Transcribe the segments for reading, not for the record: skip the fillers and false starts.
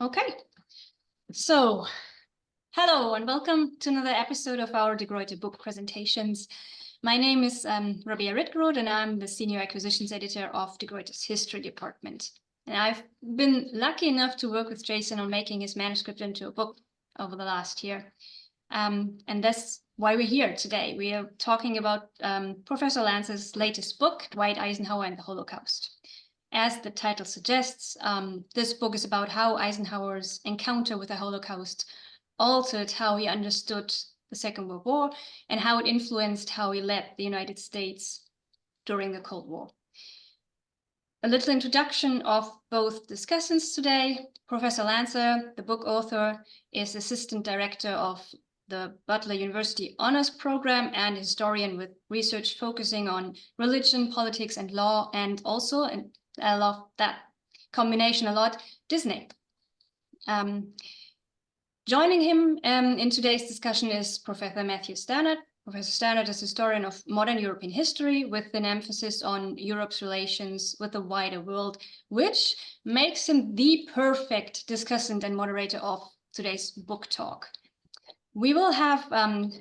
Okay, so hello and welcome to another episode of our De Gruyter book presentations. My name is Rabea Rittgerodt and I'm the Senior Acquisitions Editor of De Gruyter's History Department. And I've been lucky enough to work with Jason on making his manuscript into a book over the last year. And that's why we're here today. We are talking about Professor Lantzer's latest book, Dwight Eisenhower and the Holocaust. As the title suggests, this book is about how Eisenhower's encounter with the Holocaust altered how he understood the Second World War and how it influenced how he led the United States during the Cold War. A little introduction of both discussants today. Professor Lantzer, the book author, is Assistant Director of the Butler University Honors Program and historian with research focusing on religion, politics, and law, and also, and I love that combination a lot, Disney. Joining him in today's discussion is Professor Matthew Stanard. Professor Stanard is a historian of modern European history with an emphasis on Europe's relations with the wider world, which makes him the perfect discussant and moderator of today's book talk. We will have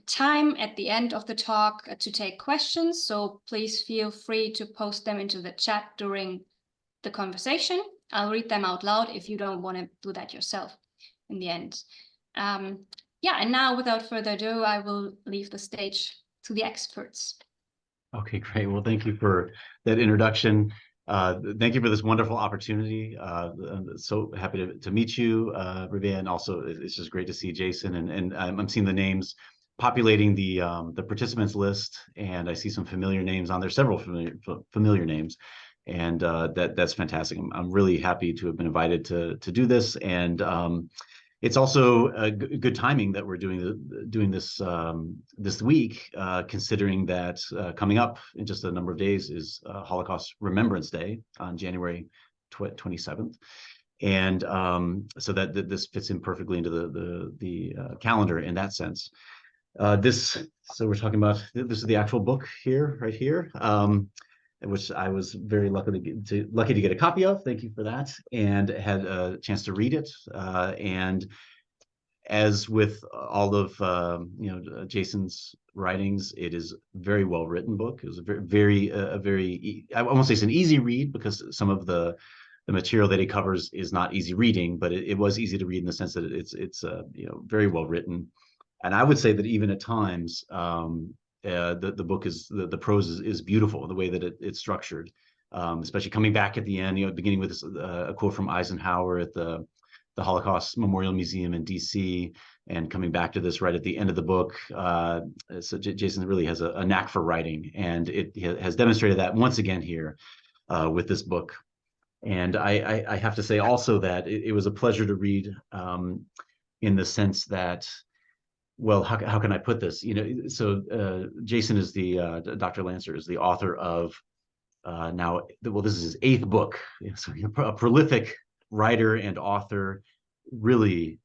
time at the end of the talk to take questions, so please feel free to post them into the chat during the conversation. I'll read them out loud if you don't want to do that yourself in the end. Yeah, and now without further ado, I will leave the stage to the experts. Okay, great. Well, thank you for that introduction. Thank you for this wonderful opportunity. I'm so happy to meet you, Rabea, and also it's just great to see Jason. And I'm seeing the names populating the participants list, and I see some familiar names on there, several familiar names, and that's fantastic. I'm really happy to have been invited to do this, and it's also a good timing that we're doing this this week, considering that coming up in just a number of days is Holocaust Remembrance Day on January 27th, and so that this fits in perfectly into the calendar in that sense. So we're talking about, this is the actual book here, right here, which I was very lucky to get a copy of. Thank you for that, and had a chance to read it. And as with all of Jason's writings, it is a very well written book. It was a very I won't say it's an easy read, because some of the material that he covers is not easy reading, but it was easy to read in the sense that it's very well written. And I would say that even at times, the book is, the prose is beautiful, the way that it's structured, especially coming back at the end, beginning with this, a quote from Eisenhower at the Holocaust Memorial Museum in DC, and coming back to this right at the end of the book. So Jason really has a knack for writing, and it has demonstrated that once again here with this book. And I have to say also that it was a pleasure to read, in the sense that, well, how can I put this? So Jason is Dr. Lantzer is the author of this is his 8th book. So a prolific writer and author, really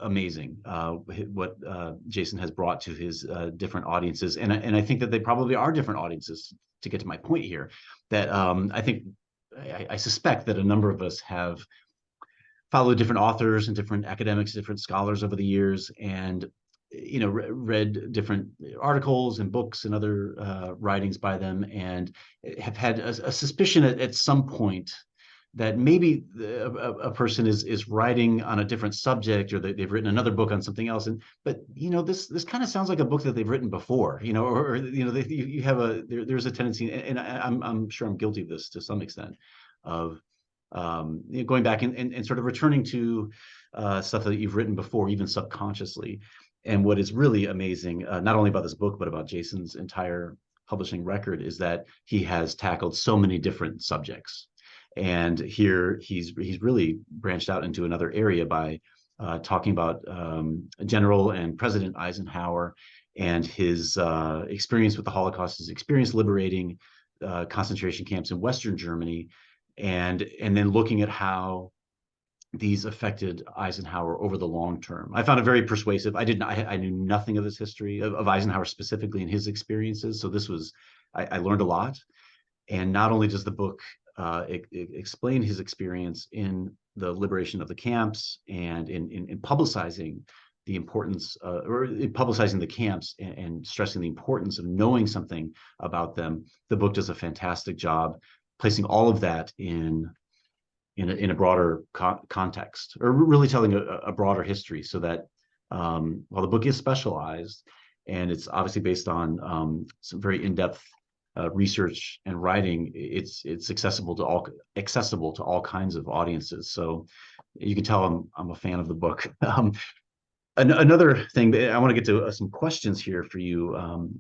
amazing what Jason has brought to his different audiences. And I think that they probably are different audiences, to get to my point here, that I suspect that a number of us have followed different authors and different academics, different scholars over the years, and read different articles and books and other writings by them, and have had a suspicion at some point that maybe a person is writing on a different subject, or they've written another book on something else, but this kind of sounds like a book that they've written before, you have there's a tendency, and I'm sure I'm guilty of this to some extent, of going back and sort of returning to stuff that you've written before, even subconsciously. And what is really amazing, not only about this book, but about Jason's entire publishing record, is that he has tackled so many different subjects. And here he's really branched out into another area by talking about General and President Eisenhower and his experience with the Holocaust, his experience liberating concentration camps in Western Germany, and then looking at how these affected Eisenhower over the long term. I found it very persuasive. I knew nothing of his history, of Eisenhower specifically, and his experiences. So I learned a lot. And not only does the book explained his experience in the liberation of the camps and in publicizing the importance, or publicizing the camps and stressing the importance of knowing something about them. The book does a fantastic job placing all of that in a broader context, or really telling a broader history, so that while the book is specialized and it's obviously based on some very in-depth research and writing, it's accessible to all kinds of audiences. So you can tell I'm a fan of the book. Another thing that I want to get to some questions here for you,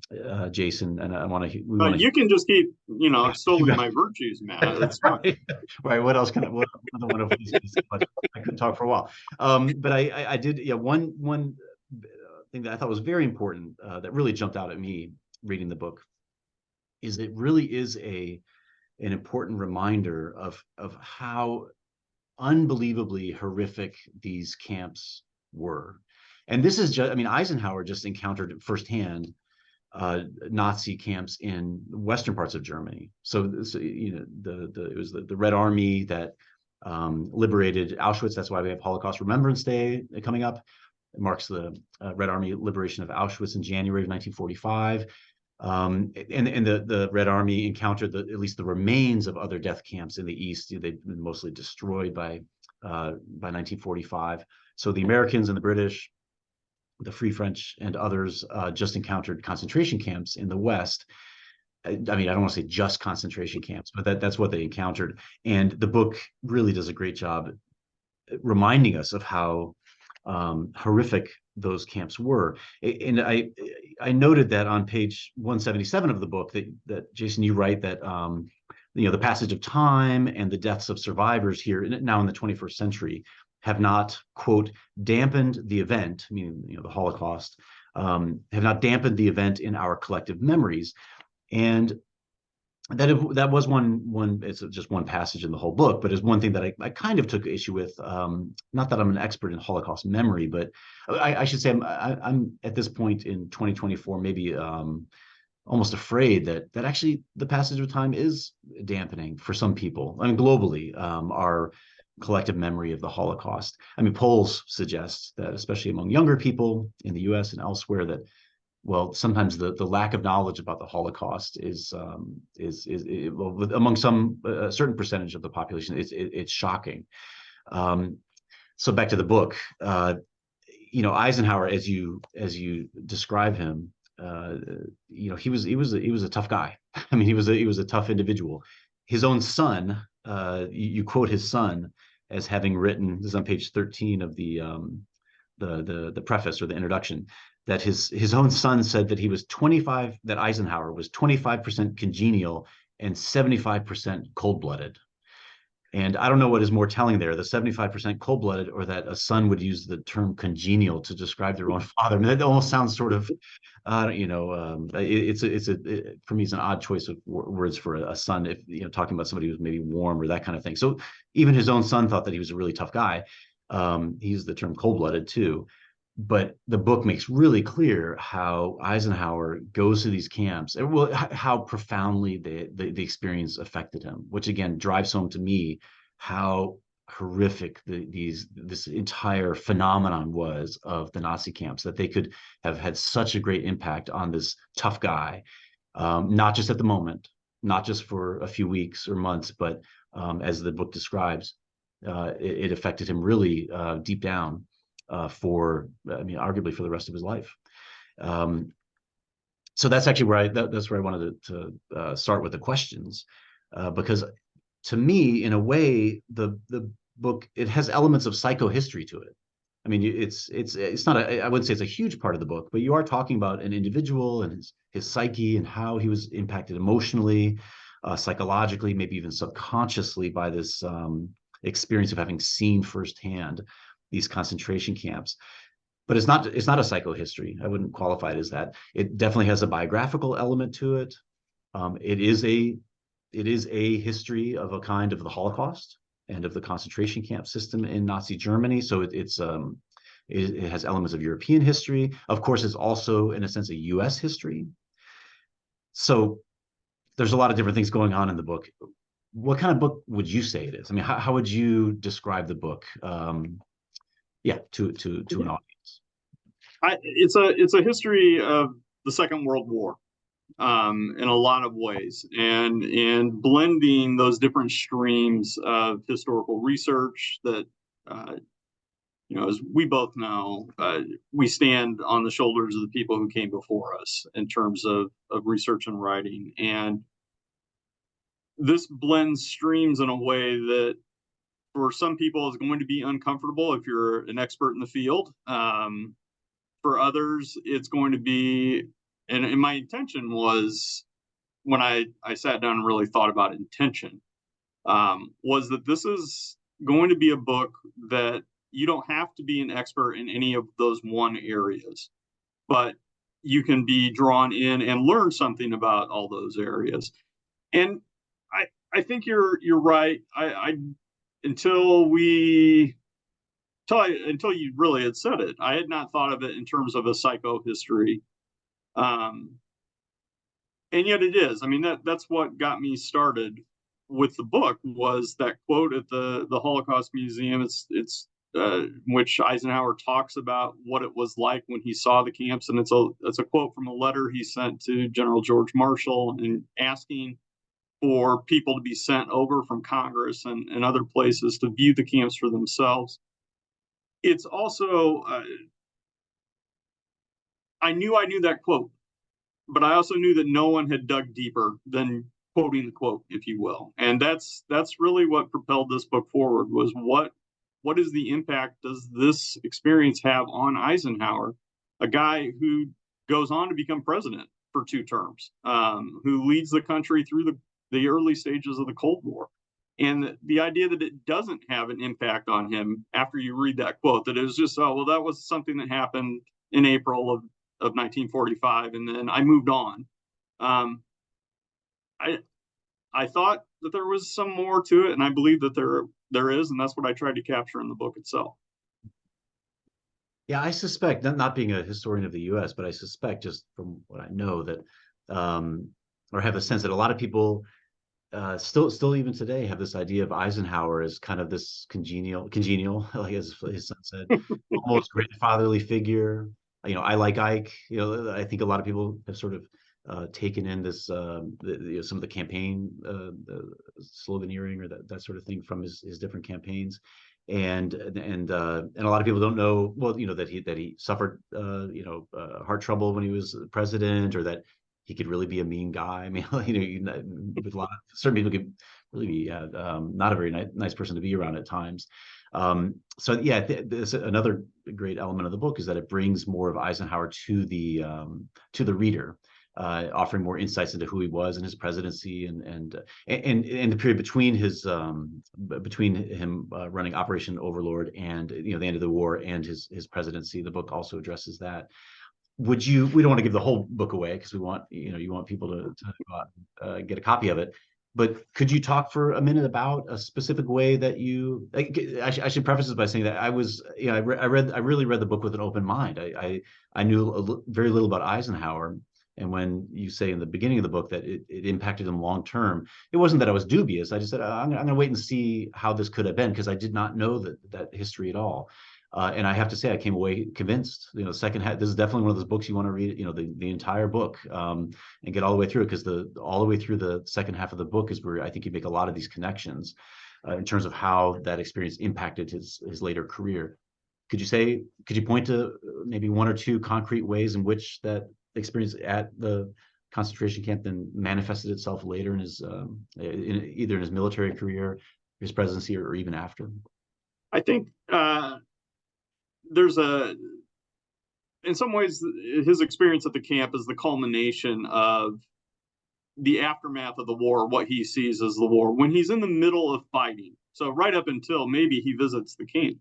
Jason, and I want to. You can just keep, extolling my virtues, man. It's fine. Right. What else can I? What other one of these? I could talk for a while. But I did. Yeah. One thing that I thought was very important, that really jumped out at me reading the book, is it really is an important reminder of how unbelievably horrific these camps were. And this is just, I mean, Eisenhower just encountered firsthand Nazi camps in western parts of Germany. So it was the Red Army that liberated Auschwitz. That's why we have Holocaust Remembrance Day coming up. It marks the Red Army liberation of Auschwitz in January of 1945. And the Red Army encountered at least the remains of other death camps in the East. They'd been mostly destroyed by 1945. So the Americans and the British, the Free French and others just encountered concentration camps in the West. I mean, I don't want to say just concentration camps, but that's what they encountered. And the book really does a great job reminding us of how horrific those camps were. And I noted that on page 177 of the book that Jason, you write that the passage of time and the deaths of survivors here now in the 21st century have not, quote, dampened the event, meaning the Holocaust, have not dampened the event in our collective memories. And that was one. It's just one passage in the whole book, but it's one thing that I kind of took issue with. Not that I'm an expert in Holocaust memory, but I should say I'm at this point in 2024 maybe almost afraid that actually the passage of time is dampening for some people. I mean, globally, our collective memory of the Holocaust. I mean, polls suggest that, especially among younger people in the U.S. and elsewhere, that sometimes the lack of knowledge about the Holocaust is among some a certain percentage of the population, it's shocking. So back to the book, Eisenhower, as you describe him, he was a tough guy. I mean, he was a tough individual. His own son, you quote his son as having written, this is on page 13 of the preface or the introduction, that his own son said that that Eisenhower was 25% congenial and 75% cold-blooded. And I don't know what is more telling there, the 75% cold-blooded, or that a son would use the term congenial to describe their own father. I mean, that almost sounds sort of, for me, it's an odd choice of words for a son, if talking about somebody who's maybe warm or that kind of thing. So even his own son thought that he was a really tough guy. He used the term cold-blooded too. But the book makes really clear how Eisenhower goes to these camps, and how profoundly the experience affected him, which again drives home to me how horrific this entire phenomenon was of the Nazi camps, that they could have had such a great impact on this tough guy, not just at the moment, not just for a few weeks or months, but as the book describes, it affected him really deep down. Arguably for the rest of his life. So that's actually where I wanted to start with the questions, because to me, in a way, the book, it has elements of psychohistory to it. I mean, it's not I wouldn't say it's a huge part of the book, but you are talking about an individual and his psyche and how he was impacted emotionally, psychologically, maybe even subconsciously by this experience of having seen firsthand these concentration camps. But it's not a psychohistory. I wouldn't qualify it as that. It definitely has a biographical element to it. It is a history of a kind of the Holocaust and of the concentration camp system in Nazi Germany. So it has elements of European history. Of course, it's also, in a sense, a U.S. history. So there's a lot of different things going on in the book. what kind of book would you say it is? I mean, how would you describe the book? Yeah, to an audience. It's a history of the Second World War, in a lot of ways, and blending those different streams of historical research that, as we both know, we stand on the shoulders of the people who came before us in terms of research and writing. And this blends streams in a way that for some people is going to be uncomfortable if you're an expert in the field. For others, it's going to be, and my intention was, when I sat down and really thought about intention, was that this is going to be a book that you don't have to be an expert in any of those one areas, but you can be drawn in and learn something about all those areas. And I think you're right. Until you really had said it, I had not thought of it in terms of a psychohistory. And yet it is. I mean, that's what got me started with the book, was that quote at the Holocaust Museum. It's which Eisenhower talks about what it was like when he saw the camps, and it's a quote from a letter he sent to General George Marshall and asking for people to be sent over from Congress and other places to view the camps for themselves. It's also, I knew that quote, but I also knew that no one had dug deeper than quoting the quote, if you will. And that's really what propelled this book forward, was what is the impact does this experience have on Eisenhower, a guy who goes on to become president for 2 terms, who leads the country through the early stages of the Cold War. And the idea that it doesn't have an impact on him after you read that quote, that it was just, oh, well, that was something that happened in April of 1945, and then I moved on. I thought that there was some more to it, and I believe that there is, and that's what I tried to capture in the book itself. Yeah, I suspect, not being a historian of the U.S., but I suspect, just from what I know, that or have a sense that a lot of people still even today have this idea of Eisenhower as kind of this congenial, like as his son said, almost grandfatherly figure. I like Ike. I think a lot of people have sort of taken in this some of the campaign sloganeering or that sort of thing from his different campaigns. And a lot of people don't know, well, that he suffered heart trouble when he was president, or that he could really be a mean guy. I mean, with a lot of certain people could really be not a very nice person to be around at times. So yeah, there's another great element of the book, is that it brings more of Eisenhower to the reader, offering more insights into who he was in his presidency and the period between him running Operation Overlord and the end of the war and his presidency. The book also addresses that. We don't want to give the whole book away, because we want you want people to go out and get a copy of it. But could you talk for a minute about a specific way that you? I should preface this by saying that I really read the book with an open mind. I knew very little about Eisenhower, and when you say in the beginning of the book that it impacted him long term, it wasn't that I was dubious. I just said I'm going to wait and see how this could have been, because I did not know that history at all. And I have to say, I came away convinced. Second half, this is definitely one of those books you want to read, the entire book, and get all the way through it, because all the way through the second half of the book is where I think you make a lot of these connections in terms of how that experience impacted his later career. Could you point to maybe 1 or 2 concrete ways in which that experience at the concentration camp then manifested itself later in his either in his military career, his presidency, or even after? I think in some ways, his experience at the camp is the culmination of the aftermath of the war, what he sees as the war, when he's in the middle of fighting. So right up until maybe he visits the camp,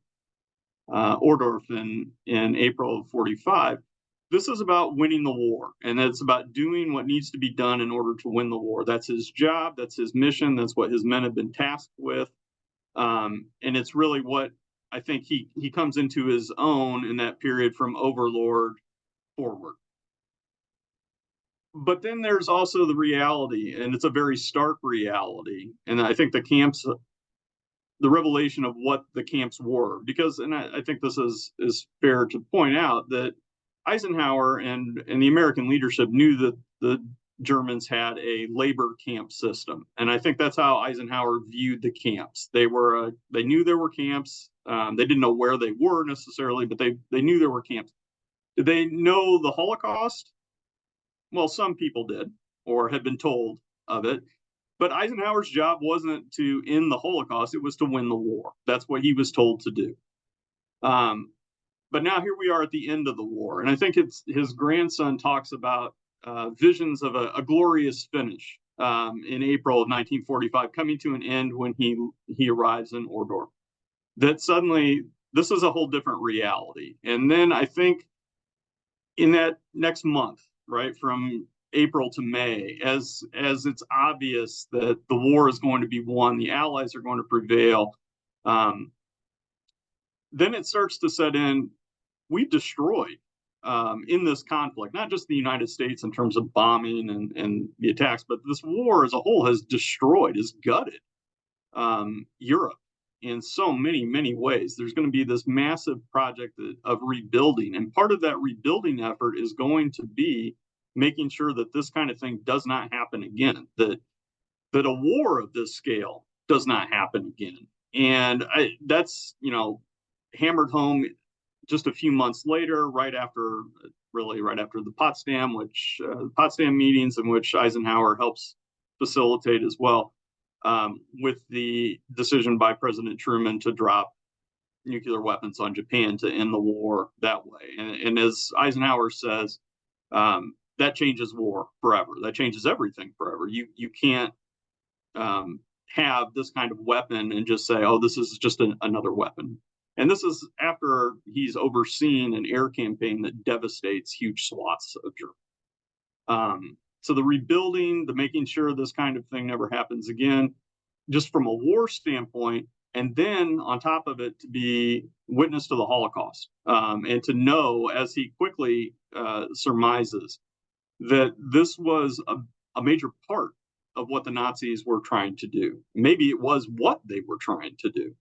Ohrdruf in April of 45. This is about winning the war, and it's about doing what needs to be done in order to win the war. That's his job, that's his mission, that's what his men have been tasked with. And it's really what I think he comes into his own in that period from Overlord forward. But then there's also the reality, and it's a very stark reality. And I think the camps, the revelation of what the camps were, because, and I think this is fair to point out, that Eisenhower and the American leadership knew that the Germans had a labor camp system, and I think that's how Eisenhower viewed the camps. They knew there were camps. They didn't know where they were necessarily, but they knew there were camps. Did they know the Holocaust? Well, some people did, or had been told of it. But Eisenhower's job wasn't to end the Holocaust, it was to win the war. That's what he was told to do. But now here we are at the end of the war. And I think his grandson talks about visions of a glorious finish in April of 1945, coming to an end when he arrives in Ohrdruf. That suddenly, this is a whole different reality. And then I think in that next month, right, from April to May, as it's obvious that the war is going to be won, the Allies are going to prevail, then it starts to set in, we've destroyed in this conflict, not just the United States in terms of bombing and the attacks, but this war as a whole has destroyed, has gutted Europe in so many, many ways. There's going to be this massive project of rebuilding. And part of that rebuilding effort is going to be making sure that this kind of thing does not happen again, that a war of this scale does not happen again. And that's, hammered home just a few months later, right after the Potsdam meetings, in which Eisenhower helps facilitate as well, with the decision by President Truman to drop nuclear weapons on Japan to end the war that way. And as Eisenhower says, that changes war forever. That changes everything forever. You can't have this kind of weapon and just say, oh, this is just another weapon. And this is after he's overseen an air campaign that devastates huge swaths of Germany. So the rebuilding, the making sure this kind of thing never happens again, just from a war standpoint, and then on top of it, to be witness to the Holocaust, and to know, as he quickly surmises, that this was a major part of what the Nazis were trying to do. Maybe it was what they were trying to do.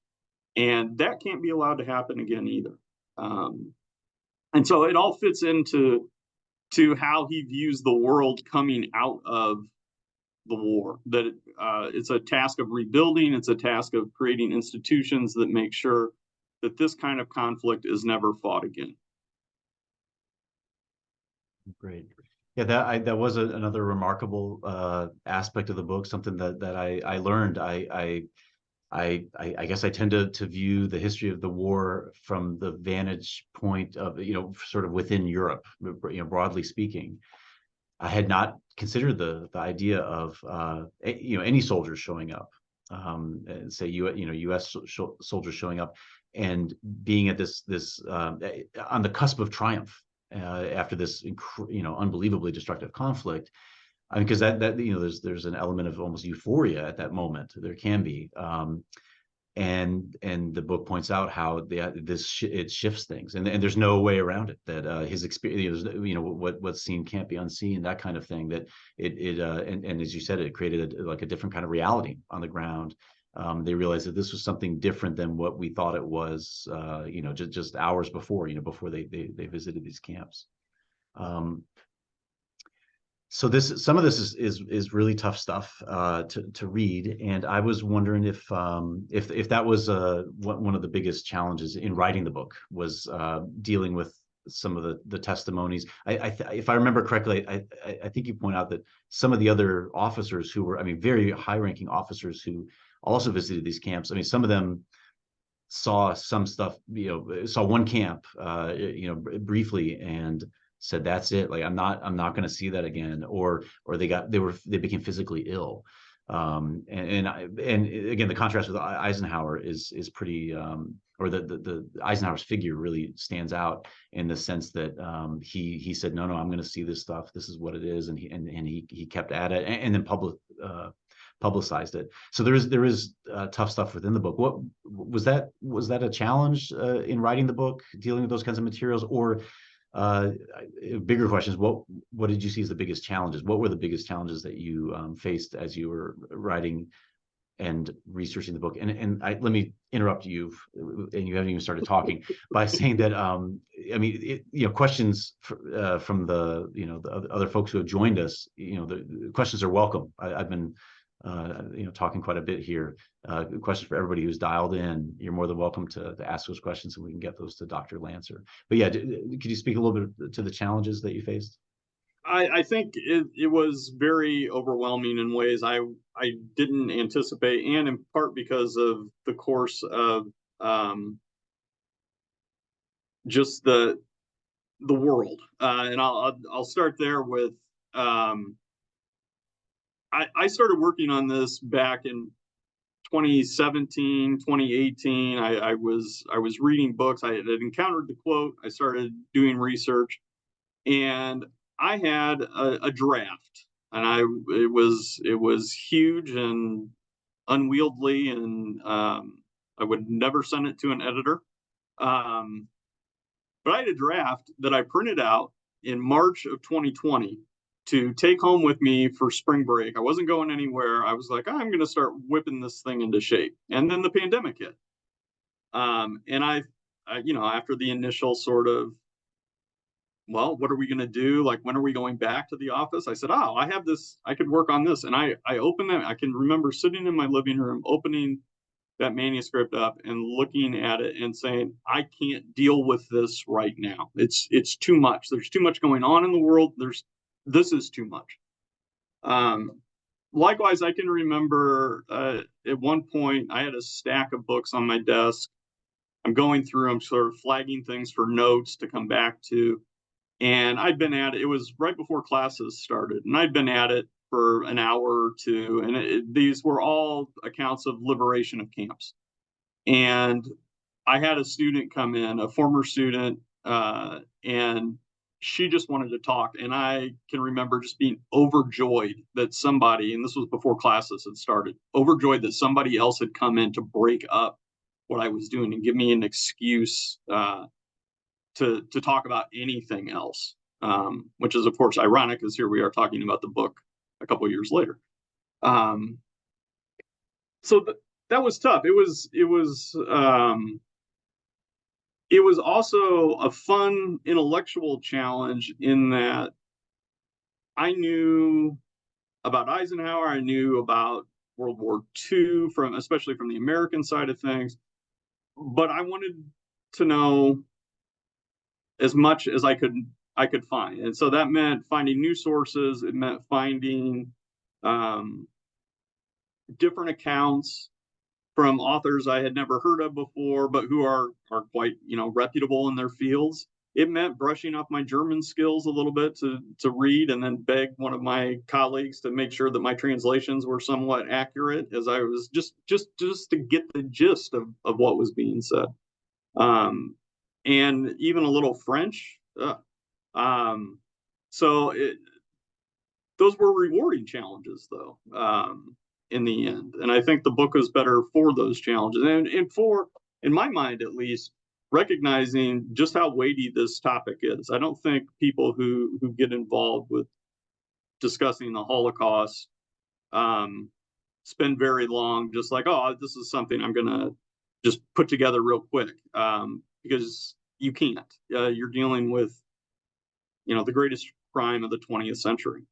And that can't be allowed to happen again either. And so it all fits into how he views the world coming out of the war, that it's a task of rebuilding, it's a task of creating institutions that make sure that this kind of conflict is never fought again. Great. Yeah, that was another remarkable aspect of the book, something that I learned. I guess I tend to view the history of the war from the vantage point of, sort of within Europe, broadly speaking. I had not considered the idea of, any soldiers showing up, say, U.S. soldiers showing up and being at this on the cusp of triumph after this, unbelievably destructive conflict. I mean, because that there's an element of almost euphoria at that moment. There can be, and the book points out how it shifts things, and there's no way around it. That his experience, what's seen can't be unseen. That kind of thing. That and as you said, it created a different kind of reality on the ground. They realized that this was something different than what we thought it was. Just hours before, before they visited these camps. So some of this is really tough stuff to read, and I was wondering if that was one of the biggest challenges in writing the book, was dealing with some of the testimonies. If I remember correctly, I think you point out that some of the other officers who were, very high-ranking officers who also visited these camps, some of them saw some stuff, saw one camp, briefly, and said, that's it. Like, I'm not going to see that again. Or they became physically ill. And again, the contrast with Eisenhower is pretty, or the Eisenhower's figure really stands out in the sense that he said, no, I'm going to see this stuff. This is what it is. And he kept at it, and then publicized it. So there is tough stuff within the book. What was that a challenge in writing the book, dealing with those kinds of materials, or bigger questions, what did you see as the biggest challenges? What were the biggest challenges that you faced as you were writing and researching the book? And let me interrupt you, and you haven't even started talking, by saying that I mean, questions from the the other folks who have joined us, the questions are welcome. I've been talking quite a bit here. Questions for everybody who's dialed in. You're more than welcome to ask those questions, and we can get those to Dr. Lantzer. But yeah, could you speak a little bit to the challenges that you faced? I think it was very overwhelming in ways I didn't anticipate, and in part because of the course of just the world. And I'll start there with I started working on this back in 2017, 2018. I was reading books. I had encountered the quote. I started doing research, and I had a draft, and it was huge and unwieldy, and I would never send it to an editor. But I had a draft that I printed out in March of 2020 to take home with me for spring break. I wasn't going anywhere. I was like, I'm going to start whipping this thing into shape. And then the pandemic hit. And I after the initial sort of, well, what are we going to do? Like, when are we going back to the office? I said, I have this, I could work on this. And I opened that. I can remember sitting in my living room, opening that manuscript up and looking at it and saying, I can't deal with this right now. It's too much. There's too much going on in the world. This is too much. Likewise, I can remember at one point I had a stack of books on my desk. I'm going through, I'm sort of flagging things for notes to come back to. And I'd been at it. It was right before classes started, and I'd been at it for an hour or two. And these were all accounts of liberation of camps. And I had a student come in, a former student, and she just wanted to talk. And I can remember just being overjoyed that somebody, and this was before classes had started, overjoyed that somebody else had come in to break up what I was doing and give me an excuse to talk about anything else, which is, of course, ironic, because here we are talking about the book a couple of years later. So that was tough. It was also a fun intellectual challenge in that I knew about Eisenhower. I knew about World War II, especially from the American side of things, but I wanted to know as much as I could find. And so that meant finding new sources. It meant finding different accounts from authors I had never heard of before, but who are quite, reputable in their fields. It meant brushing up my German skills a little bit to read, and then beg one of my colleagues to make sure that my translations were somewhat accurate, as I was just to get the gist of what was being said. And even a little French. So those were rewarding challenges, though, in the end. And I think the book is better for those challenges, and for, in my mind at least, recognizing just how weighty this topic is. I don't think people who get involved with discussing the Holocaust spend very long just like, this is something I'm going to just put together real quick, because you can't. You're dealing with, the greatest crime of the 20th century.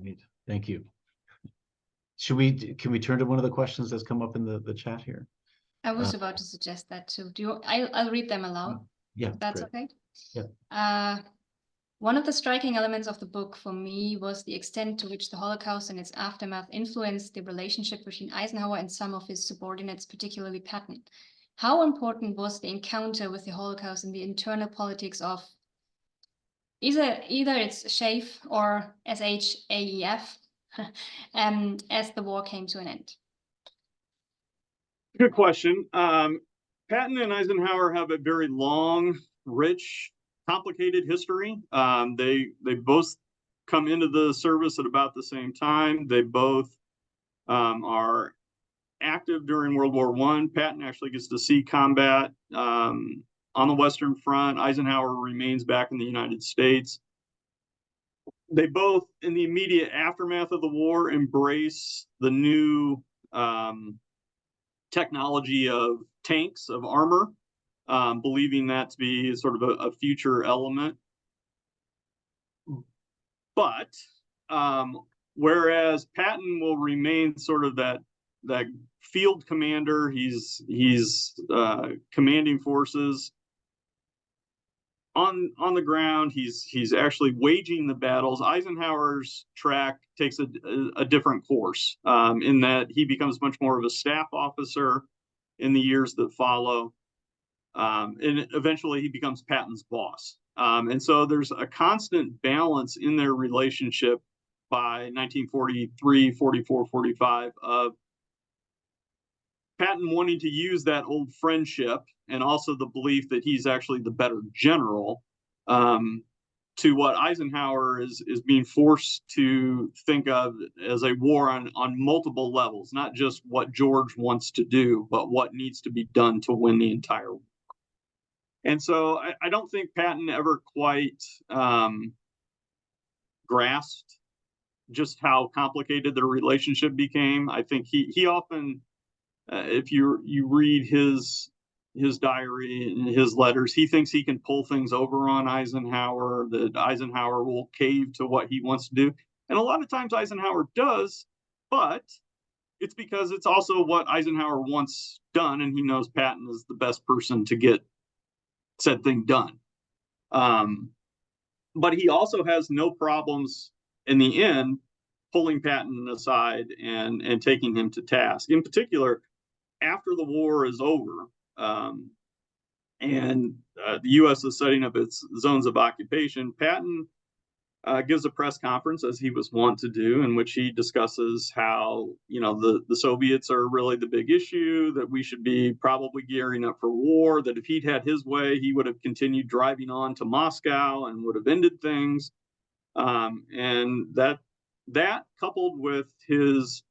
Great. Thank you. Can we turn to one of the questions that's come up in the chat here? I was about to suggest that too. I'll read them aloud. Yeah, if that's great. okay. Yeah. One of the striking elements of the book for me was the extent to which the Holocaust and its aftermath influenced the relationship between Eisenhower and some of his subordinates, particularly Patton. How important was the encounter with the Holocaust in the internal politics of either it's SHAEF or SHAEF as the war came to an end? Good question. Patton and Eisenhower have a very long, rich, complicated history. They both come into the service at about the same time. They both are active during World War I. Patton actually gets to see combat on the Western Front. Eisenhower remains back in the United States. They both, in the immediate aftermath of the war, embrace the new technology of tanks, of armor, believing that to be sort of a future element. But whereas Patton will remain sort of that field commander, he's commanding forces on the ground. He's actually waging the battles. Eisenhower's track takes a different course, in that he becomes much more of a staff officer in the years that follow, and eventually he becomes Patton's boss. And so there's a constant balance in their relationship by 1943, 44, 45 of Patton wanting to use that old friendship and also the belief that he's actually the better general, to what Eisenhower is being forced to think of as a war on multiple levels, not just what George wants to do, but what needs to be done to win the entire war. And so I don't think Patton ever quite grasped just how complicated the relationship became. I think he often, if you read his diary and his letters, he thinks he can pull things over on Eisenhower, that Eisenhower will cave to what he wants to do. And a lot of times Eisenhower does, but it's because it's also what Eisenhower wants done, and he knows Patton is the best person to get said thing done. But he also has no problems in the end pulling Patton aside and taking him to task. In particular, after the war is over, and the U.S. is setting up its zones of occupation, Patton gives a press conference, as he was wont to do, in which he discusses how, the Soviets are really the big issue, that we should be probably gearing up for war, that if he'd had his way, he would have continued driving on to Moscow and would have ended things. And that coupled with his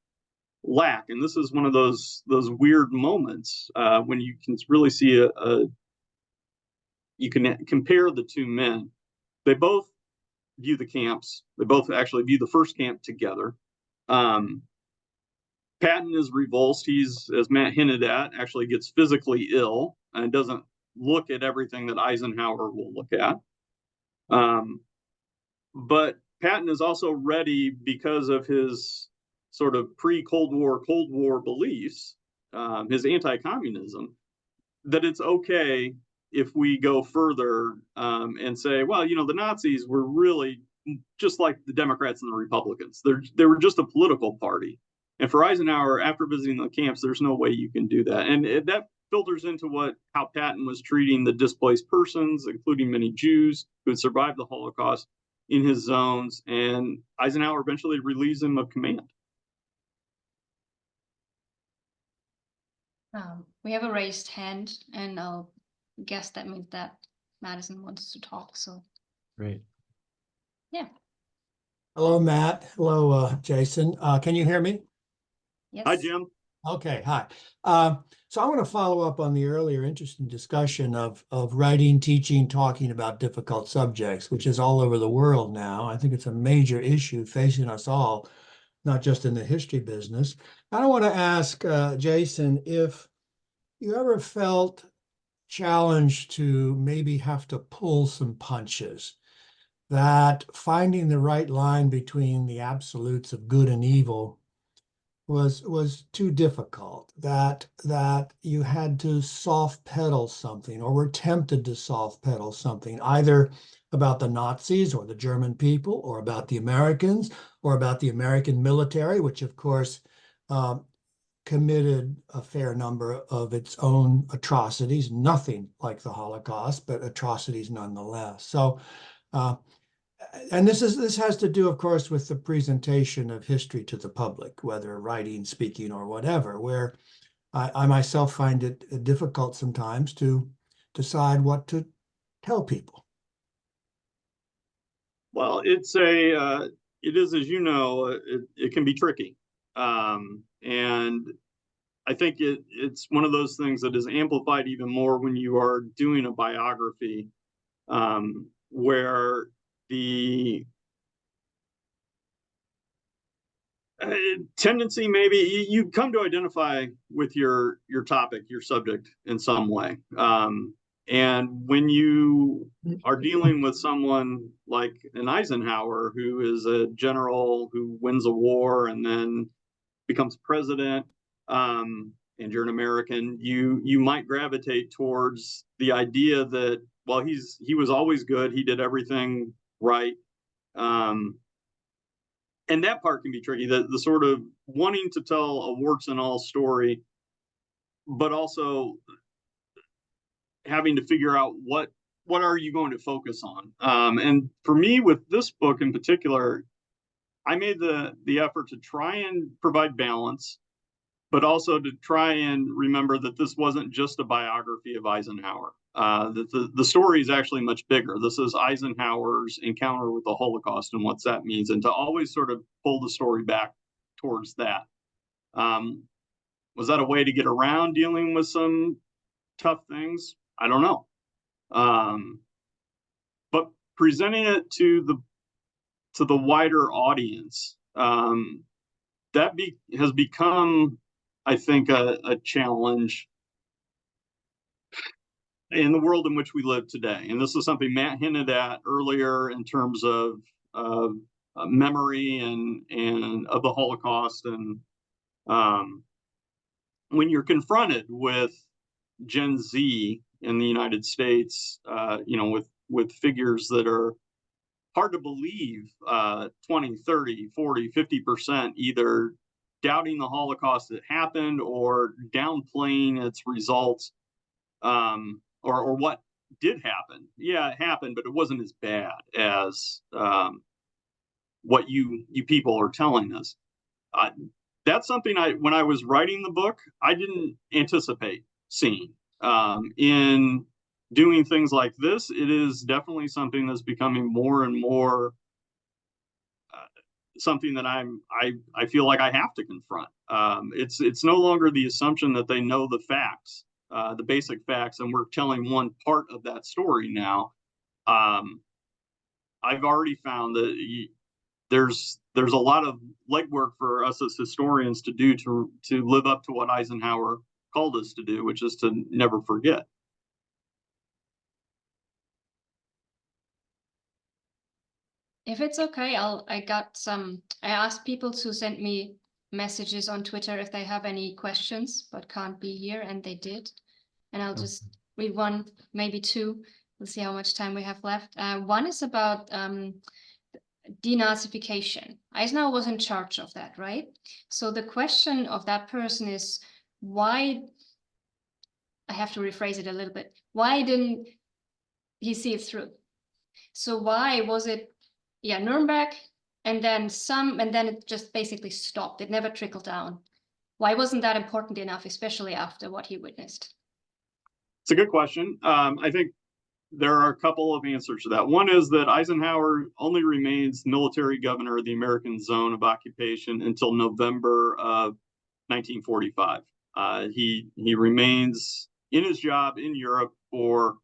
lack, and this is one of those weird moments when you can really see you can compare the two men. They both view the camps. They both actually view the first camp together. Patton is revulsed. He's, as Matt hinted at, actually gets physically ill and doesn't look at everything that Eisenhower will look at. But Patton is also ready, because of his sort of pre-Cold War beliefs, his anti-communism, that it's okay if we go further and say, well, the Nazis were really just like the Democrats and the Republicans. They were just a political party. And for Eisenhower, after visiting the camps, there's no way you can do that. And that filters into how Patton was treating the displaced persons, including many Jews who had survived the Holocaust, in his zones. And Eisenhower eventually relieves him of command. We have a raised hand, and I'll guess that means that Madison wants to talk. So Great. Yeah. Hello, Matt. Hello, Jason. Can you hear me? Yes. Hi, Jim. Okay, hi. So I want to follow up on the earlier interesting discussion of writing, teaching, talking about difficult subjects, which is all over the world now. I think it's a major issue facing us all, not just in the history business. I want to ask Jason if you ever felt challenged to maybe have to pull some punches, that finding the right line between the absolutes of good and evil was too difficult, that you had to soft pedal something, or were tempted to soft pedal something, either about the Nazis or the German people, or about the Americans, or about the American military, which of course committed a fair number of its own atrocities, nothing like the Holocaust, but atrocities nonetheless. So, and this has to do, of course, with the presentation of history to the public, whether writing, speaking, or whatever, where I myself find it difficult sometimes to decide what to tell people. Well, it is, as you know, it can be tricky. And I think it's one of those things that is amplified even more when you are doing a biography, where the tendency, maybe you come to identify with your topic, your subject in some way. And when you are dealing with someone like an Eisenhower, who is a general who wins a war and then becomes president, and you're an American, you might gravitate towards the idea that, well, he was always good, he did everything right. And that part can be tricky, the sort of wanting to tell a warts and all story, but also having to figure out what are you going to focus on. And for me, with this book in particular, I made the effort to try and provide balance, but also to try and remember that this wasn't just a biography of Eisenhower. That the story is actually much bigger. This is Eisenhower's encounter with the Holocaust and what that means, and to always sort of pull the story back towards that. Was that a way to get around dealing with some tough things? I don't know. But presenting it to the wider audience, that has become, I think, a challenge in the world in which we live today. And this is something Matt hinted at earlier in terms of memory and of the Holocaust. And when you're confronted with Gen Z in the United States, with figures that are hard to believe, 20, 30, 40, 50% either doubting the Holocaust that happened or downplaying its results, or what did happen. Yeah, it happened, but it wasn't as bad as what you people are telling us. That's something when I was writing the book, I didn't anticipate seeing. In doing things like this, it is definitely something that's becoming more and more something that I feel like I have to confront. It's no longer the assumption that they know the facts, the basic facts, and we're telling one part of that story now. I've already found that there's a lot of legwork for us as historians to do to live up to what Eisenhower called us to do, which is to never forget. If it's okay, I asked people to send me messages on Twitter if they have any questions, but can't be here, and they did. And I'll just read one, maybe two. We'll see how much time we have left. One is about denazification. Eisenhower was in charge of that, right? So the question of that person is, why, I have to rephrase it a little bit, why didn't he see it through? So why was it, Nuremberg, and then it just basically stopped. It never trickled down. Why wasn't that important enough, especially after what he witnessed? It's a good question. I think there are a couple of answers to that. One is that Eisenhower only remains military governor of the American zone of occupation until November of 1945. He remains in his job in Europe for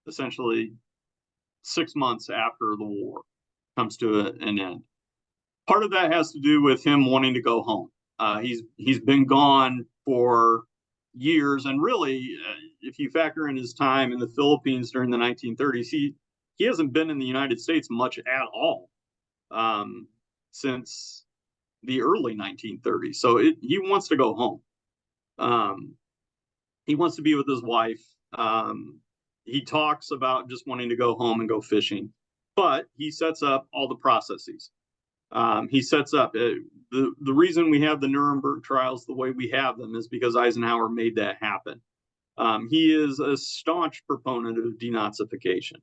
essentially 6 months after the war comes to an end. Part of that has to do with him wanting to go home. He's been gone for years, and really, if you factor in his time in the Philippines during the 1930s, he hasn't been in the United States much at all since the early 1930s. So he wants to go home. He wants to be with his wife. He talks about just wanting to go home and go fishing, but he sets up all the processes. He sets up the reason we have the Nuremberg trials the way we have them is because Eisenhower made that happen. He is a staunch proponent of denazification,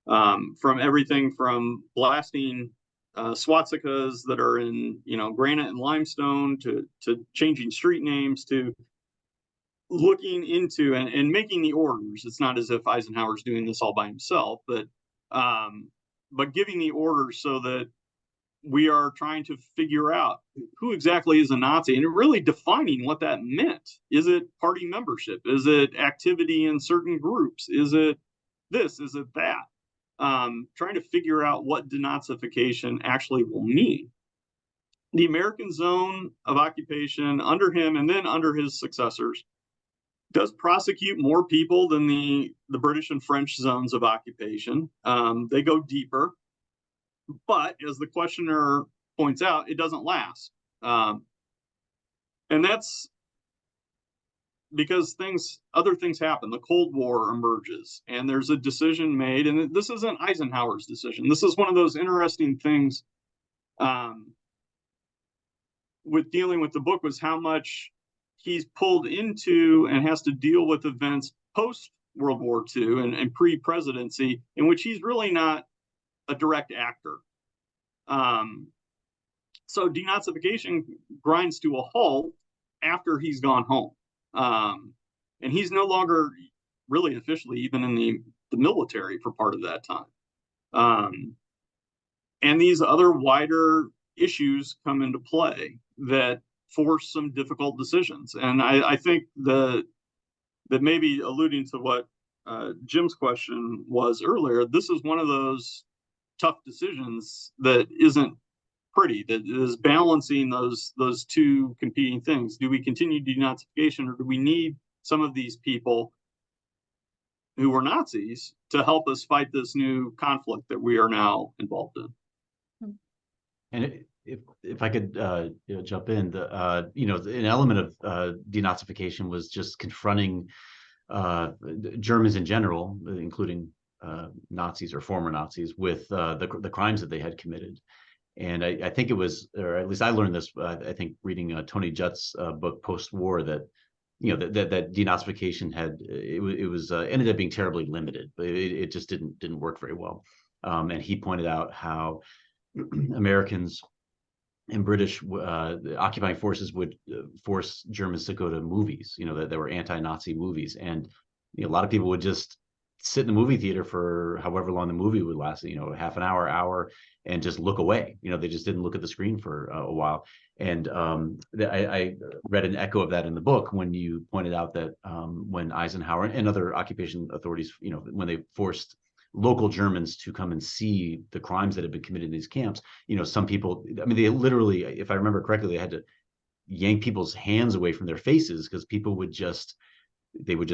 from everything from blasting swastikas that are in granite and limestone to changing street names to looking into and making the orders. It's not as if Eisenhower's doing this all by himself, but giving the orders so that we are trying to figure out who exactly is a Nazi and really defining what that meant. Is it party membership? Is it activity in certain groups? Is it this? Is it that? Trying to figure out what denazification actually will mean. The American zone of occupation under him and then under his successors does prosecute more people than the British and French zones of occupation. They go deeper, but as the questioner points out, it doesn't last. And that's because other things happen. The Cold War emerges, and there's a decision made, and this isn't Eisenhower's decision. This is one of those interesting things with dealing with the book, was how much he's pulled into and has to deal with events post World War II and pre-presidency, in which he's really not a direct actor. So denazification grinds to a halt after he's gone home. And he's no longer really officially even in the military for part of that time. And these other wider issues come into play that force some difficult decisions. And I think that maybe alluding to what Jim's question was earlier, this is one of those tough decisions that isn't pretty, that is balancing those two competing things. Do we continue denazification, or do we need some of these people who were Nazis to help us fight this new conflict that we are now involved in? And if I could jump in, an element of denazification was just confronting Germans in general, including Nazis or former Nazis, with the crimes that they had committed. And I think it was, or at least I learned this, I think reading Tony Judd's book post-war, that that denazification ended up being terribly limited, but it just didn't work very well. And he pointed out how Americans and British occupying forces would force Germans to go to movies, that there were anti-Nazi movies, and a lot of people would just sit in the movie theater for however long the movie would last, half an hour, and just look away. They just didn't look at the screen for a while. And I read an echo of that in the book when you pointed out that when Eisenhower and other occupation authorities, when they forced local Germans to come and see the crimes that had been committed in these camps, some people, they literally, if I remember correctly, they had to yank people's hands away from their faces because people would just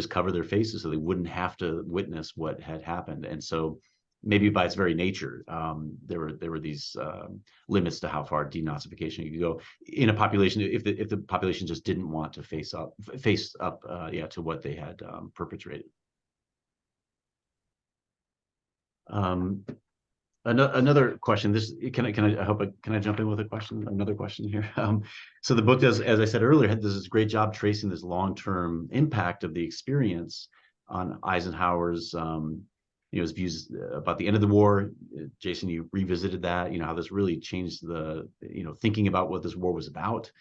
cover their faces so they wouldn't have to witness what had happened. And so maybe by its very nature, there were these limits to how far denazification could go in a population if the population just didn't want to face up to what they had perpetrated. Another question. Can I jump in with a question? Another question here. So the book does, as I said earlier, does this great job tracing this long-term impact of the experience on Eisenhower's his views about the end of the war. Jason, you revisited that. How this really changed the thinking about what this war was about,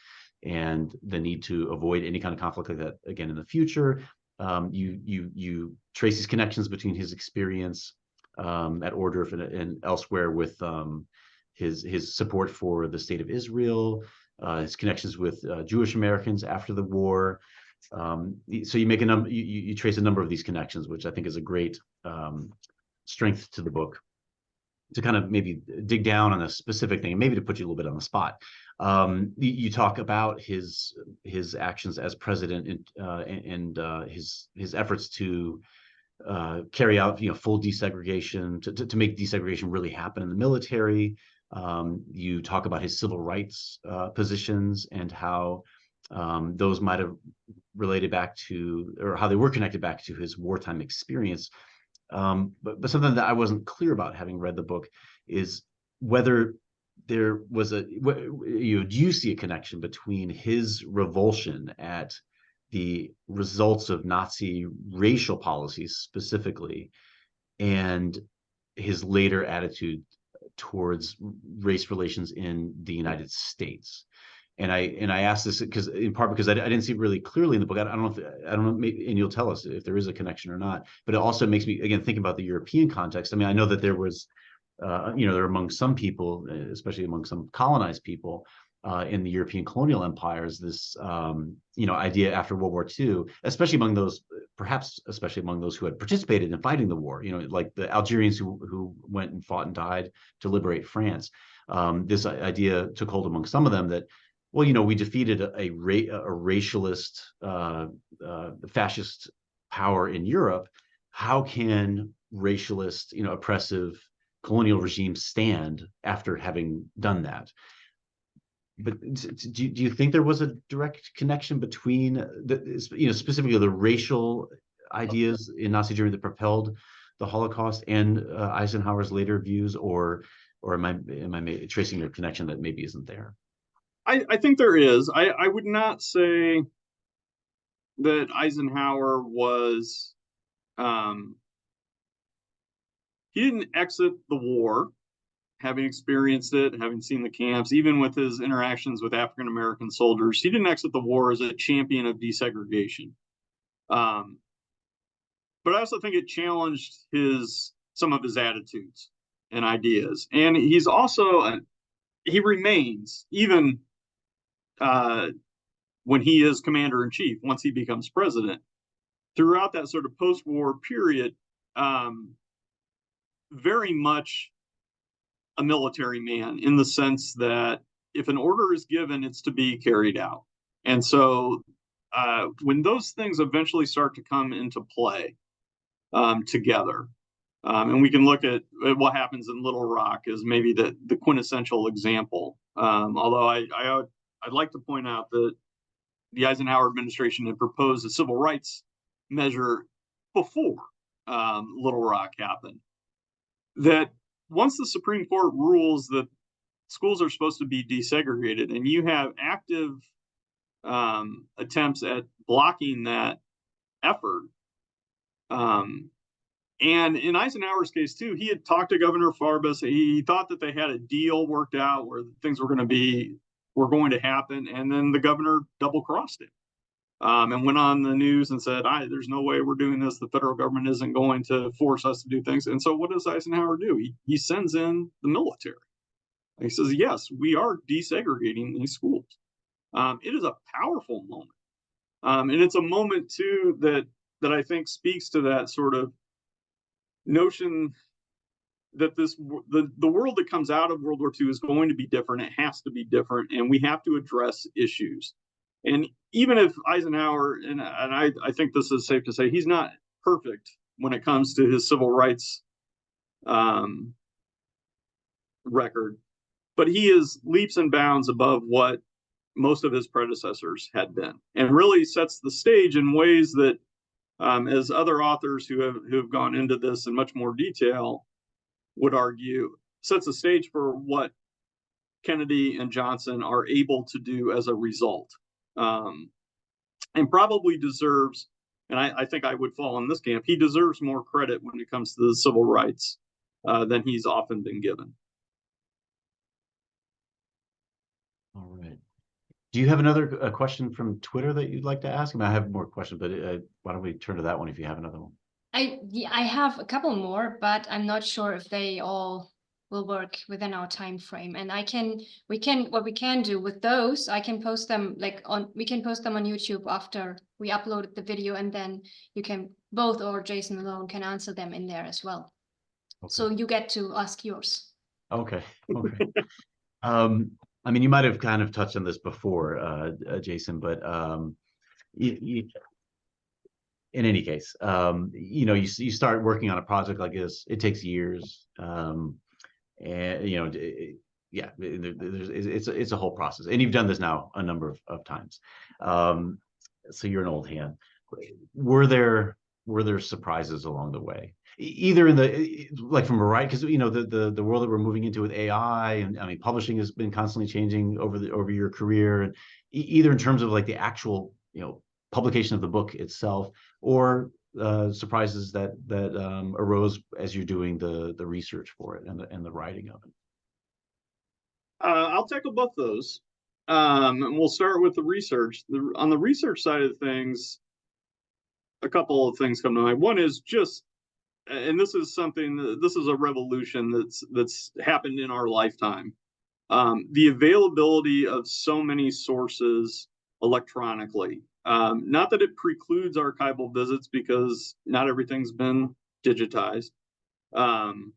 and the need to avoid any kind of conflict like that again in the future. You trace these connections between his experience at Ohrdruf and elsewhere with his support for the state of Israel, his connections with Jewish Americans after the war. So you trace a number of these connections, which I think is a great strength to the book, to kind of maybe dig down on a specific thing, and maybe to put you a little bit on the spot. You talk about his actions as president and his efforts to carry out full desegregation, to make desegregation really happen in the military. You talk about his civil rights positions and how those might have related back to, or how they were connected back to, his wartime experience. But something that I wasn't clear about, having read the book, is whether there was do you see a connection between his revulsion at the results of Nazi racial policies specifically and his later attitude towards race relations in the United States? And I asked this in part because I didn't see it really clearly in the book. I don't know, and you'll tell us if there is a connection or not. But it also makes me again think about the European context. I know that there was they're among some people, especially among some colonized people in the European colonial empires, this, idea after World War II, especially among those, perhaps especially among those who had participated in fighting the war, like the Algerians who went and fought and died to liberate France. This idea took hold among some of them that, well, we defeated a racialist, fascist power in Europe. How can racialist, oppressive colonial regimes stand after having done that? But do you think there was a direct connection between specifically the racial ideas in Nazi Germany that propelled the Holocaust and Eisenhower's later views, or am I tracing a connection that maybe isn't there? I think there is. I would not say that Eisenhower was he didn't exit the war having experienced it, having seen the camps, even with his interactions with African American soldiers. He didn't exit the war as a champion of desegregation. But I also think it challenged some of his attitudes and ideas. And he's also, he remains, even when he is commander-in-chief, once he becomes president, throughout that sort of post-war period, very much a military man, in the sense that if an order is given, it's to be carried out. And so when those things eventually start to come into play together, and we can look at what happens in Little Rock as maybe the quintessential example. Although I'd like to point out that the Eisenhower administration had proposed a civil rights measure before Little Rock happened, that once the Supreme Court rules that schools are supposed to be desegregated, and you have active attempts at blocking that effort, and in Eisenhower's case too, he had talked to Governor Farbus. He thought that they had a deal worked out where things were going to happen, and then the governor double-crossed him. And went on the news and said, there's no way we're doing this. The federal government isn't going to force us to do things. And so what does Eisenhower do? He sends in the military. He says, yes, we are desegregating these schools. It is a powerful moment. And it's a moment, too, that I think speaks to that sort of notion that the world that comes out of World War II is going to be different. It has to be different. And we have to address issues. And even if Eisenhower, and I think this is safe to say, he's not perfect when it comes to his civil rights record, but he is leaps and bounds above what most of his predecessors had been, and really sets the stage in ways that, as other authors who have gone into this in much more detail would argue, sets the stage for what Kennedy and Johnson are able to do as a result. And probably deserves, and I think I would fall in this camp, he deserves more credit when it comes to the civil rights than he's often been given. All right. Do you have another question from Twitter that you'd like to ask? I have more questions, but why don't we turn to that one if you have another one? I have a couple more, but I'm not sure if they all will work within our time frame. And what we can do with those, I can post them we can post them on YouTube after we uploaded the video, and then you can both, or Jason alone, can answer them in there as well. Okay. So you get to ask yours. Okay. I mean, you might have kind of touched on this before, Jason, but in any case, you start working on a project like this, it takes years. And it's a whole process, and you've done this now a number of times. So you're an old hand. Were there surprises along the way, either in from a right, because the world that we're moving into with AI, and I mean publishing has been constantly changing over your career, and either in terms of the actual publication of the book itself, or surprises that arose as you're doing the research for it and the writing of it? I'll tackle both those. And we'll start with the research. On the research side of things, a couple of things come to mind. One is just and this is a revolution that's happened in our lifetime. The availability of so many sources electronically. Not that it precludes archival visits, because not everything's been digitized, and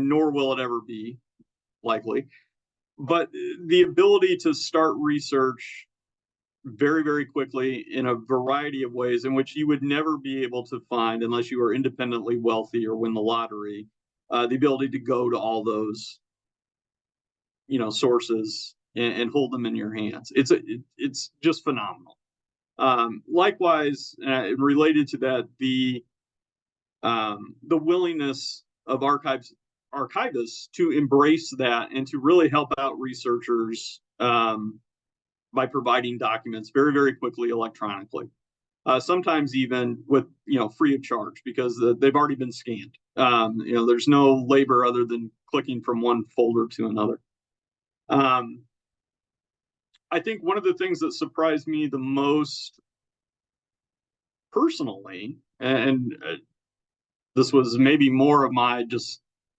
nor will it ever be, likely. But the ability to start research very, very quickly in a variety of ways in which you would never be able to find unless you are independently wealthy or win the lottery, the ability to go to all those, sources and hold them in your hands. It's just phenomenal. Likewise, related to that, the willingness of archivists to embrace that and to really help out researchers by providing documents very, very quickly electronically. Sometimes even with, free of charge, because they've already been scanned. There's no labor other than clicking from one folder to another. I think one of the things that surprised me the most personally, and this was maybe more of my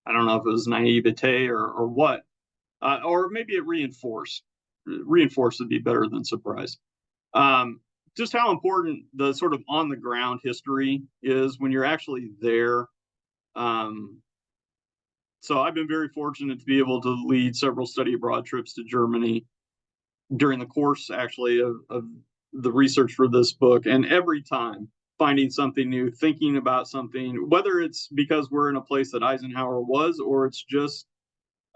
I don't know if it was naivete or what, or maybe it reinforced would be better than surprise. Just how important the sort of on the ground history is when you're actually there. So I've been very fortunate to be able to lead several study abroad trips to Germany during the course, actually, of the research for this book. And every time finding something new, thinking about something, whether it's because we're in a place that Eisenhower was, or it's just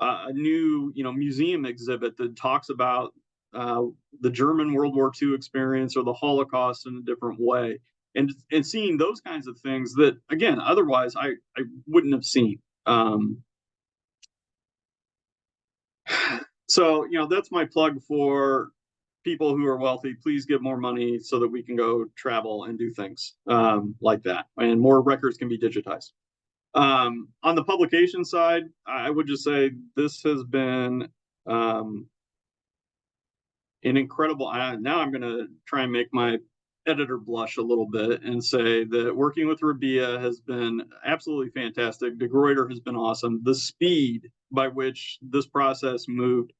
a new, museum exhibit that talks about the German World War II experience or the Holocaust in a different way, and seeing those kinds of things that, again, otherwise I wouldn't have seen. So, that's my plug for people who are wealthy. Please give more money so that we can go travel and do things like that, and more records can be digitized. On the publication side, I would just say this has been an incredible. Now I'm going to try and make my editor blush a little bit and say that working with Rabea has been absolutely fantastic. De Gruyter has been awesome. The speed by which this process moved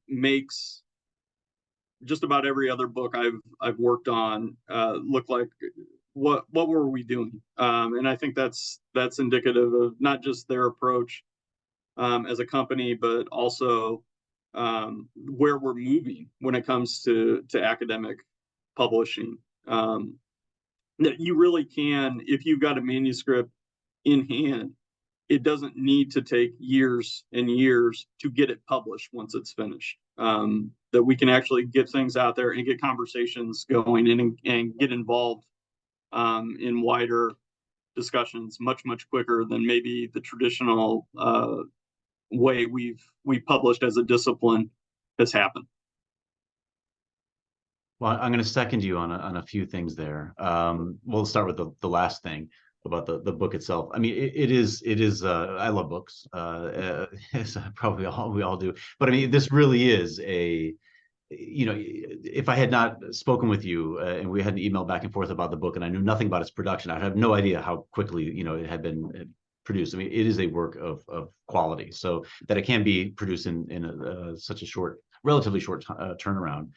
makes just about every other book I've worked on look like what were we doing? And I think that's indicative of not just their approach as a company, but also where we're moving when it comes to academic publishing. That you really can, if you've got a manuscript in hand, it doesn't need to take years and years to get it published once it's finished. That we can actually get things out there and get conversations going and get involved in wider discussions much quicker than maybe the traditional way we've published as a discipline has happened. Well, I'm going to second you on a few things there. We'll start with the last thing about the book itself. I mean, it is. I love books. As probably we all do. But I mean, this really is a. If I had not spoken with you and we had an email back and forth about the book, and I knew nothing about its production, I'd have no idea how quickly it had been produced. I mean, it is a work of quality, so that it can be produced in such a relatively short turnaround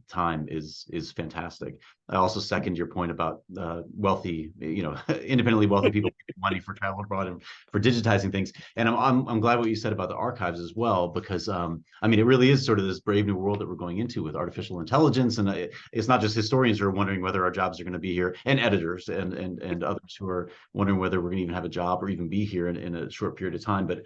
time is fantastic. I also second your point about wealthy, independently wealthy people giving money for travel abroad and for digitizing things. And I'm glad what you said about the archives as well, because I mean, it really is sort of this brave new world that we're going into with artificial intelligence, and it's not just historians who are wondering whether our jobs are going to be here, and editors and others who are wondering whether we're going to even have a job or even be here in a short period of time. But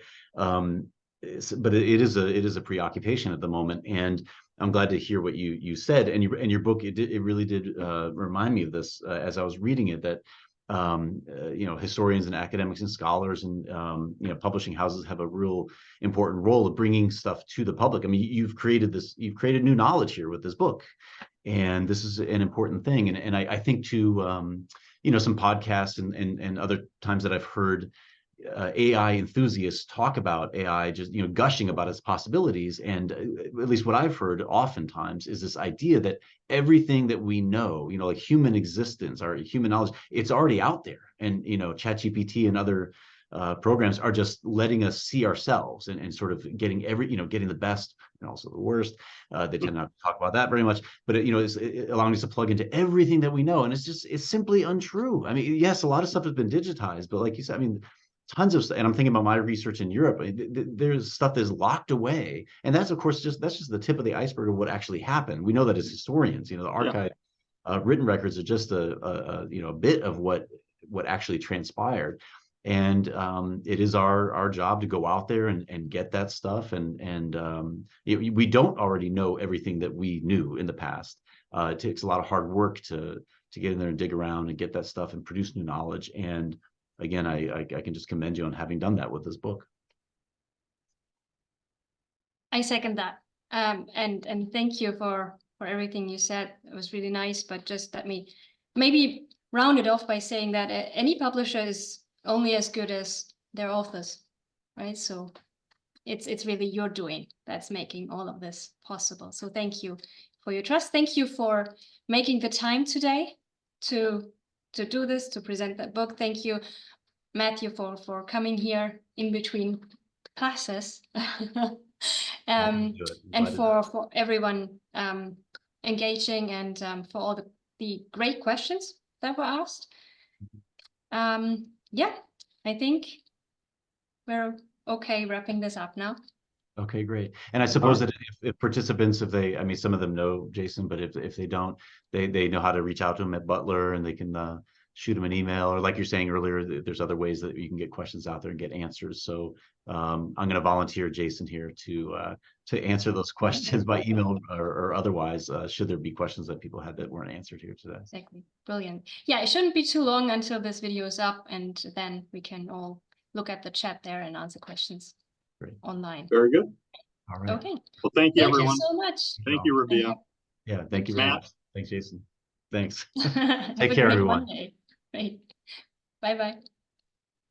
it is a preoccupation at the moment, and I'm glad to hear what you said. And your book, it really did remind me of this as I was reading it, that historians and academics and scholars and publishing houses have a real important role of bringing stuff to the public. I mean, you've created new knowledge here with this book, and this is an important thing. And I think to some podcasts and other times that I've heard AI enthusiasts talk about AI, just gushing about its possibilities. And at least what I've heard oftentimes is this idea that everything that we know, like human existence, our human knowledge, it's already out there. And ChatGPT and other programs are just letting us see ourselves and sort of getting getting the best and also the worst. They tend not to talk about that very much, but it's allowing us to plug into everything that we know. And it's simply untrue. I mean, yes, a lot of stuff has been digitized, but like you said, I mean, tons of stuff. And I'm thinking about my research in Europe. There's stuff that's locked away. And that's, of course, that's just the tip of the iceberg of what actually happened. We know that as historians, the archive written records are just a bit of what actually transpired. And it is our job to go out there and get that stuff. And we don't already know everything that we knew in the past. It takes a lot of hard work to get in there and dig around and get that stuff and produce new knowledge. And again, I can just commend you on having done that with this book. I second that. And thank you for everything you said. It was really nice, but just let me maybe round it off by saying that any publisher is only as good as their authors, right? So it's really your doing that's making all of this possible. So thank you for your trust. Thank you for making the time today to do this, to present that book. Thank you, Matthew, for coming here in between classes. And for everyone engaging and for all the great questions that were asked. Yeah, I think we're okay wrapping this up now. Okay, great. And I suppose that if participants, I mean, some of them know Jason, but if they don't, they know how to reach out to him at Butler, and they can shoot him an email, or like you're saying earlier, there's other ways that you can get questions out there and get answers. So I'm going to volunteer Jason here to answer those questions by email or otherwise, should there be questions that people had that weren't answered here today. Exactly. Brilliant. Yeah, it shouldn't be too long until this video is up, and then we can all look at the chat there and answer questions online. Very good. All right. Okay. Well, thank you, everyone. Thank you so much. Thank you, Rabea. Yeah, thank you very much. Thanks, Jason. Thanks. Have Take a care, great everyone. Monday. Great. Bye-bye.